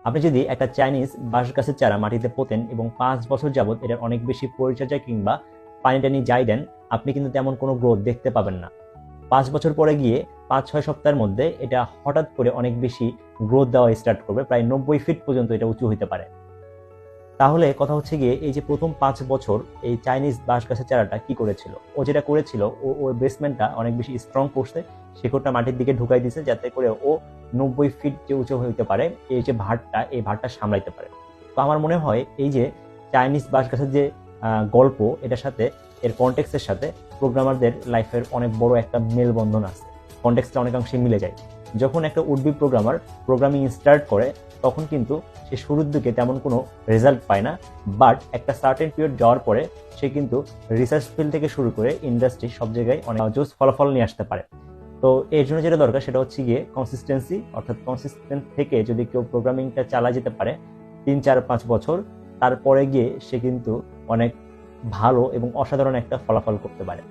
আপনি যদি একটা চাইনিজ বাঁশ গাছের চারা মাটিতে পোতেন এবং 5 বছর যাবত এটার অনেক বেশি পরিচর্যা কিংবা পানি টানি যাই দেন, আপনি কিন্তু তেমন কোনো গ্রোথ দেখতে পাবেন না। 5 বছর পরে গিয়ে 5-6 সপ্তাহের মধ্যে এটা হঠাৎ করে অনেক বেশি গ্রোথ দেওয়া স্টার্ট করবে, প্রায় 90 ফিট পর্যন্ত এটা উঁচু হতে পারে। তাহলে কথা হচ্ছে গিয়ে, এই যে প্রথম 5 বছর এই চাইনিজ বাঁশ গাছের চারাটা কি করেছিল, ও যেটা করেছিল, ওর বেসমেন্টটা অনেক বেশি স্ট্রং করছে, শিকড়টা মাটির দিকে ঢুকাই দিছে যাতে করে ও 90 ফিট যে উঁচু হইতে পারে, এই ভারটা সামলাইতে পারে। তো আমার মনে হয় এই যে চাইনিজ বাঁশ গাছের যে গল্প, এটার সাথে, এর কনটেক্সটের সাথে প্রোগ্রামারদের লাইফের অনেক বড় একটা মেলবন্ধন আছে। কনটেক্সটটা অনেকাংশে মিলে যায়। যখন একটা উডবি প্রোগ্রামার প্রোগ্রামিং স্টার্ট করে, তখন কিন্তু সে শুরুর দিকে তেমন কোনো রেজাল্ট পায় না, বাট একটা সার্টেন পিরিয়ড যাওয়ার পরে সে কিন্তু রিসার্চ ফিল্ড থেকে শুরু করে ইন্ডাস্ট্রি সব জায়গায় অনেক জোস ফলাফল নিয়ে আসতে পারে। তো এর জন্য যেটা দরকার সেটা হচ্ছে গিয়ে কনসিস্টেন্সি, অর্থাৎ কনসিস্টেন্ট থেকে যদি কেউ প্রোগ্রামিংটা চালা যেতে পারে 3-4-5 বছর, তারপরে গিয়ে সে কিন্তু অনেক ভালো এবং অসাধারণ একটা ফলাফল করতে পারে।